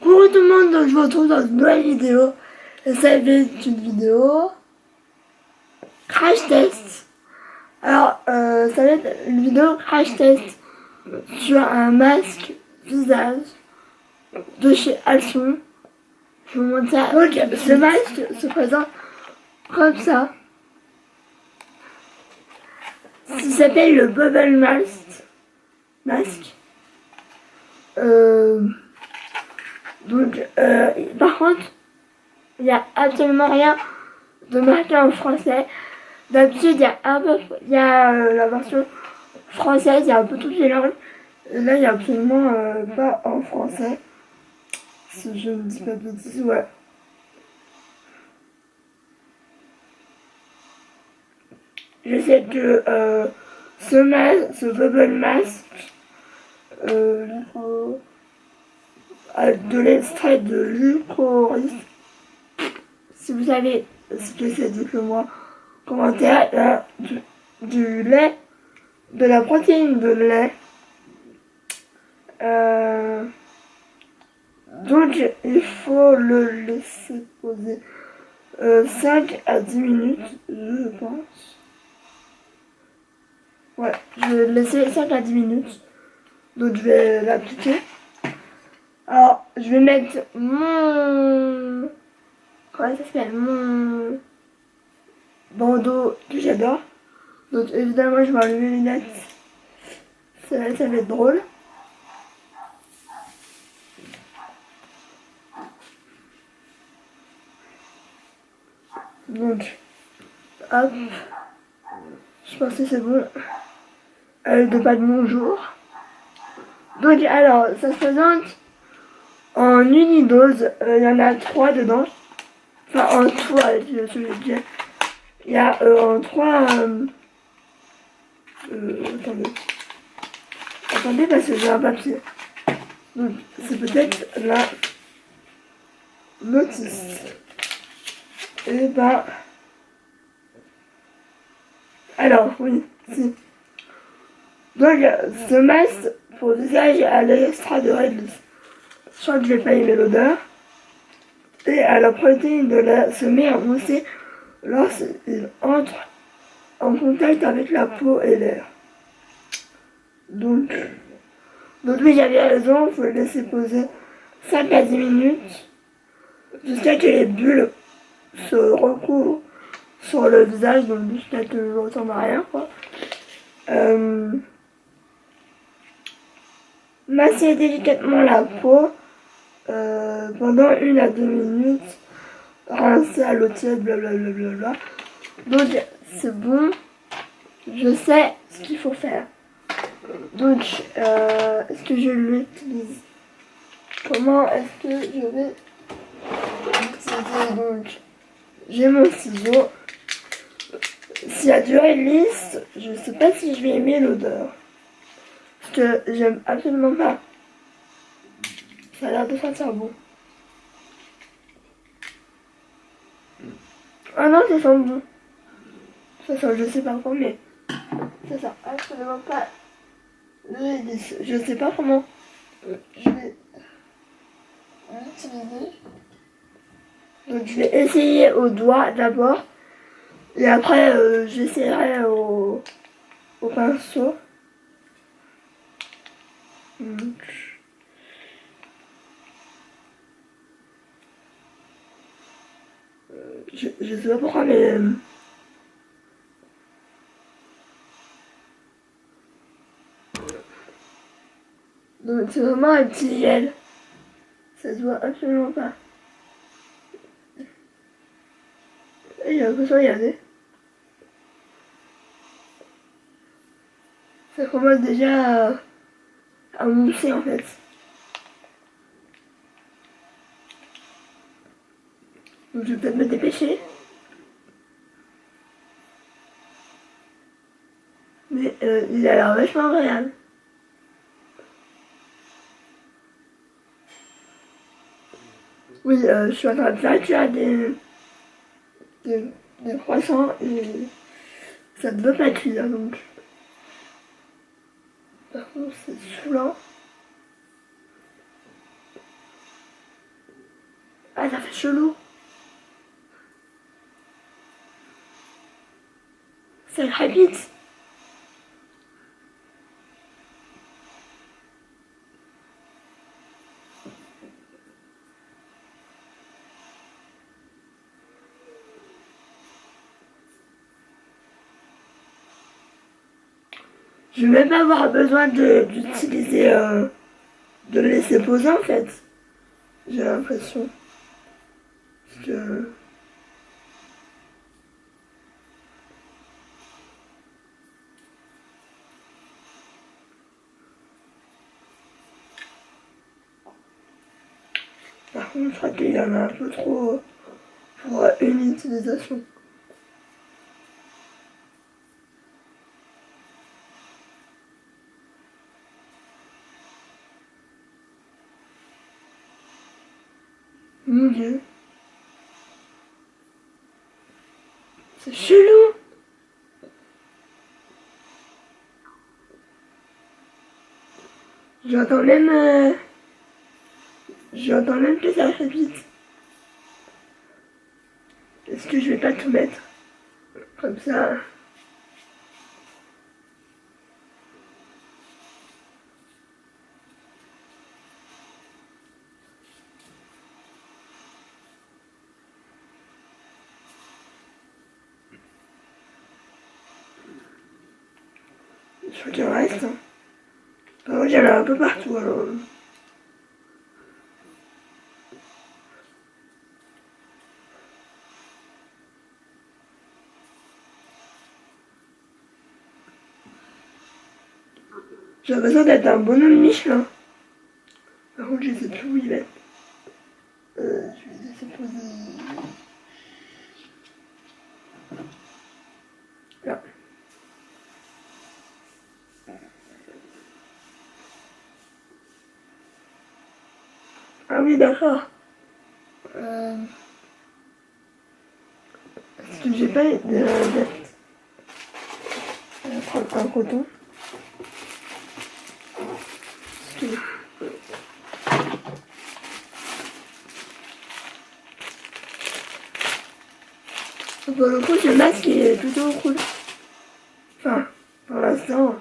Coucou tout le monde, donc je vous retrouve dans une nouvelle vidéo. Et ça va être une vidéo crash test. Alors, ça va être une vidéo crash test sur un masque visage de chez Alson. Je vous montre ça. Donc, ce masque se présente comme ça. Ça s'appelle le Bubble Mask. Donc, par contre, il n'y a absolument rien de marqué en français. D'habitude, il y a la version française, il y a un peu toutes les langues. Et là, il n'y a absolument pas en français. Si je ne dis pas de bêtises, ouais. Je sais que ce bubble mask a de l'extrait de licorice. Si vous savez ce que c'est, dites-le moi. Commentaire, là, du lait, de la protéine de lait. Donc il faut le laisser poser 5 à 10 minutes, je pense. Ouais, je vais le laisser 5 à 10 minutes. Donc je vais l'appliquer. Alors, je vais mettre mon... Comment ça s'appelle? Mon bandeau que j'adore. Donc évidemment, je vais enlever les lunettes. Ça va être drôle. Donc, hop. Je pense que c'est bon. De pas de bonjour. Donc, alors, ça se présente en unidose. Il y en a 3 dedans. Enfin, en tout, je vais dire. Il y a en 3... Attendez, parce que j'ai un papier. Donc, c'est peut-être la notice. Et ben... Alors, oui, si. Donc, ce masque pour visage à l'extra de réglisse. Je crois que je vais pas aimer l'odeur. Et à la protéine de la semée à mousser lorsqu'il entre en contact avec la peau et l'air. Donc oui, j'avais raison, il faut le laisser poser 5 à 10 minutes jusqu'à que les bulles se recouvrent sur le visage, donc jusqu'à que je ne ressemble à rien, quoi. Masser délicatement la peau pendant 1 à 2 minutes, rincer à l'eau tiède, blablabla. Donc c'est bon, je sais ce qu'il faut faire. Donc est-ce que je l'utilise? Comment est-ce que je vais l'utiliser? Donc j'ai mon ciseau. S'il y a du réglisse, je sais pas si je vais aimer l'odeur. Parce que j'aime absolument pas. Ça a l'air de sentir bon. Ah non, ça sent bon. Ça sent, je sais pas quoi, mais ça sent absolument pas le réglisse. Je sais pas comment je vais l'utiliser. Donc je vais essayer au doigt d'abord. Et après, j'essaierai au pinceau. Je sais pas pourquoi, mais... Donc c'est vraiment un petit gel. Ça se voit absolument pas. Et j'ai l'impression d'y aller. Ça commence déjà à mousser en fait. Donc je vais peut-être me dépêcher. Mais il a l'air vachement agréable. Oui, je suis en train de faire des croissants et ça ne veut pas cuire donc. Par contre c'est saoulant. Ah, ça fait chelou. C'est rapide. Je vais même pas avoir besoin d'utiliser, de le laisser poser en fait. J'ai l'impression que... Par contre, je crois qu'il y en a un peu trop pour une utilisation. Ok. C'est chelou. J'entends même... j'entends même que ça fait vite. Est-ce que je vais pas tout mettre comme ça? Je crois qu'il en reste. Hein. Par contre, il y en a un peu partout alors. J'ai l'impression d'être un bonhomme Michelin. Par contre, je sais plus où il est. Je vais laisser poser. Là. Ah oui, d'accord. Est-ce que j'ai pas d'être prendre un coton? Pour le coup, ce masque il est plutôt cool. Enfin, pour l'instant.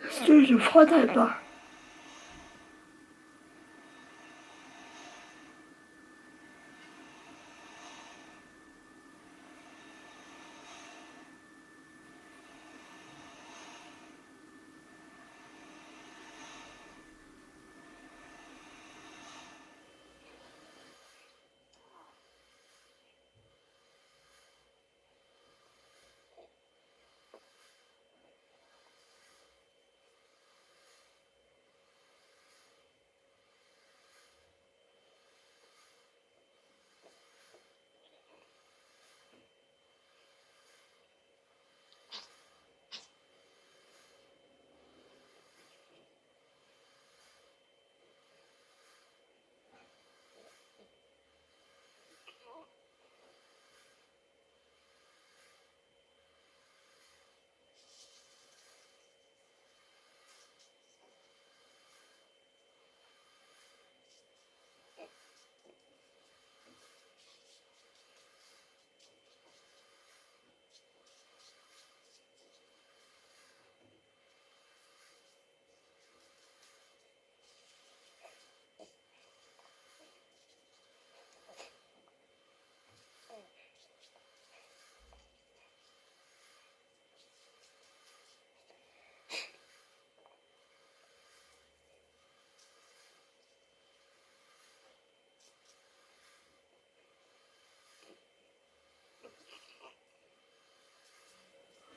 Est-ce que je frotterai pas?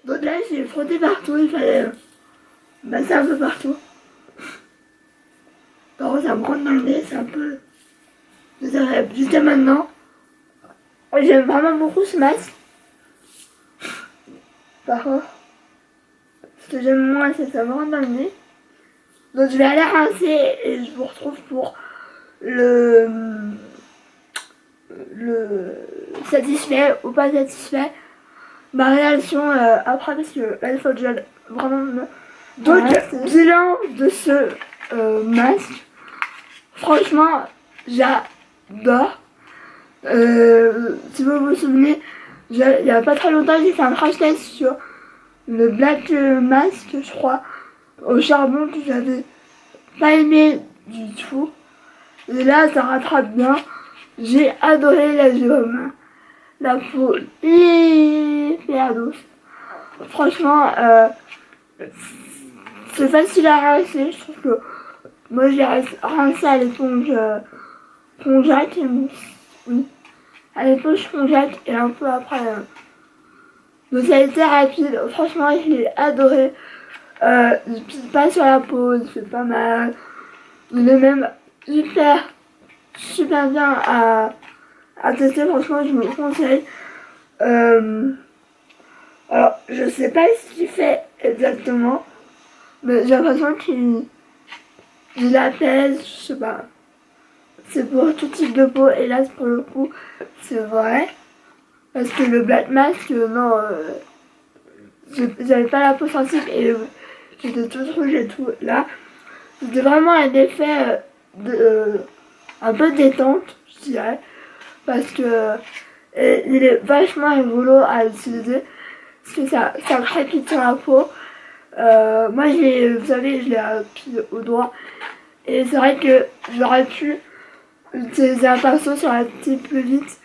Donc là, j'ai frotté partout, il fallait masser un peu partout. Par contre, ça me rentre dans le nez, c'est un peu désagréable. Jusqu'à maintenant, j'aime vraiment beaucoup ce masque. Par contre, ce que j'aime moins, c'est que ça me rentre dans le nez. Donc je vais aller rincer et je vous retrouve pour le satisfait ou pas satisfait. Ma réaction après, parce que là, il faut que j'aille vraiment me... Donc, bilan de ce masque. Franchement, j'adore. Si vous vous souvenez, il n'y a pas très longtemps, j'ai fait un crash test sur le Black Mask, je crois, au charbon, que j'avais pas aimé du tout. Et là, ça rattrape bien. J'ai adoré la gomme. La peau hyper douce. Franchement, c'est facile à rincer. Je trouve que moi, j'ai rincé à l'éponge Ponjac et mousse. Oui. À l'éponge Ponjac et un peu après. Donc ça a été rapide. Franchement, je l'ai adoré. Il pisse pas sur la peau, il fait pas mal. Il est même super bien à tester. Franchement, je vous le conseille. Alors, je sais pas ce qu'il fait exactement, mais j'ai l'impression qu'il apaise, je sais pas. C'est pour tout type de peau, et là, pour le coup, c'est vrai. Parce que le Black Mask, non, j'avais pas la peau sensible et j'étais toute rouge et tout. Là, c'était vraiment un effet un peu détente, je dirais. Parce que il est vachement rigolo à utiliser. Parce que ça crépite sur la peau. Moi, vous savez, je l'ai appuyé au doigt. Et c'est vrai que j'aurais pu utiliser un pinceau sur la petite plus vite.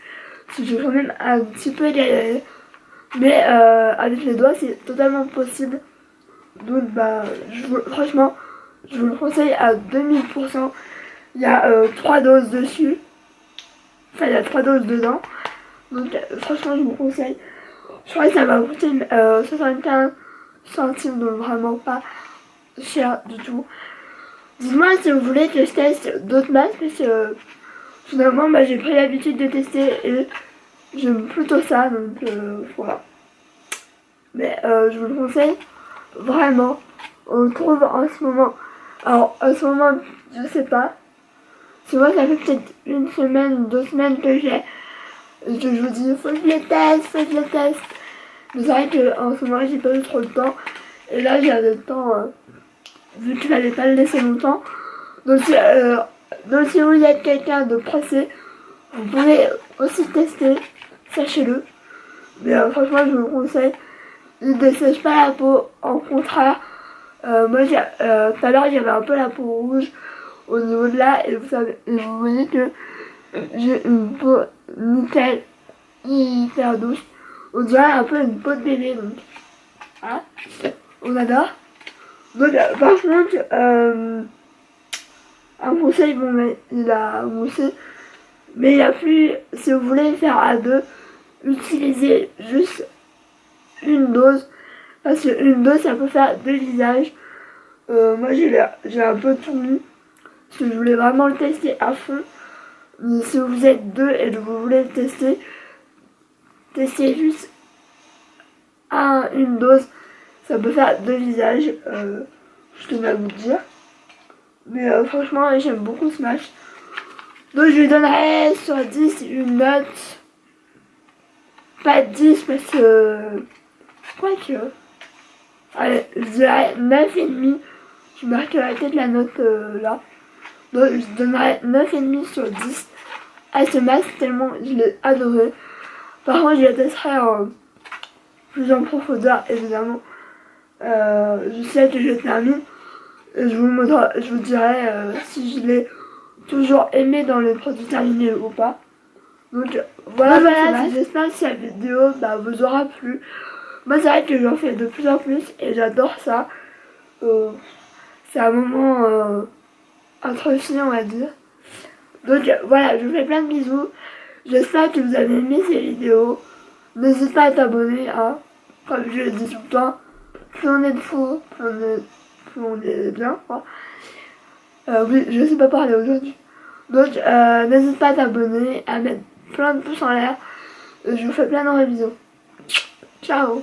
Parce que j'ai quand même un petit peu galéré. Mais avec les doigts, c'est totalement possible. Donc, bah, franchement, je vous le conseille à 2000%. Il y a 3 doses dessus. Enfin, il y a 3 doses dedans. Donc, franchement, je vous conseille. Je crois que ça m'a coûté 75 centimes, donc vraiment pas cher du tout. Dites-moi si vous voulez que je teste d'autres masques, parce que finalement, bah, j'ai pris l'habitude de tester et j'aime plutôt ça, donc voilà. Mais je vous le conseille vraiment. On le trouve en ce moment. Alors, en ce moment, je sais pas. Tu vois, ça fait peut-être une semaine, 2 semaines que j'ai. Je vous dis, faut que je les teste, faut que je les teste. Mais c'est vrai qu'en ce moment, j'ai pas eu trop de temps. Et là, j'ai le temps, vu qu'il fallait pas le laisser longtemps. Donc si vous êtes quelqu'un de pressé, vous pouvez aussi tester, sachez-le. Mais franchement, je vous le conseille. Il ne dessèche pas la peau, au contraire. Moi, tout à l'heure, j'avais un peu la peau rouge au niveau de là. Et vous voyez que j'ai une peau nickel, hyper douce. On dirait un peu une peau de bébé, donc. Hein, on adore. Donc, par contre, un conseil, bon, mais il a moussé. Mais il a plus, si vous voulez le faire à deux, utilisez juste une dose. Parce qu'une dose, ça peut faire 2 visages. Moi, j'ai un peu tout mis. Parce que je voulais vraiment le tester à fond. Mais si vous êtes deux et que vous voulez le tester, testez juste une dose. Ça peut faire 2 visages. Je tenais à vous le dire. Mais franchement, j'aime beaucoup ce match. Donc je lui donnerais sur 10 une note. Pas 10 parce que... Quoique... Allez, je dirais 9,5. Je marquerai peut-être la note là. Donc je donnerais 9,5 sur 10 à ce masque tellement je l'ai adoré. Par contre, je le testerai plus en profondeur évidemment. Je sais que je termine. Et je vous dirai si je l'ai toujours aimé dans les produits terminés ou pas. Donc voilà, j'espère que cette vidéo vous aura plu. Moi c'est vrai que j'en fais de plus en plus et j'adore ça. C'est un moment entre filles on va dire. Donc voilà, je vous fais plein de bisous. J'espère que vous avez aimé ces vidéos. N'hésite pas à t'abonner. comme je le dis tout le temps, plus on est de fous, plus on est bien, quoi. Oui, je sais pas parler aujourd'hui. Donc, n'hésite pas à t'abonner, à mettre plein de pouces en l'air. Je vous fais plein de révisions. Ciao!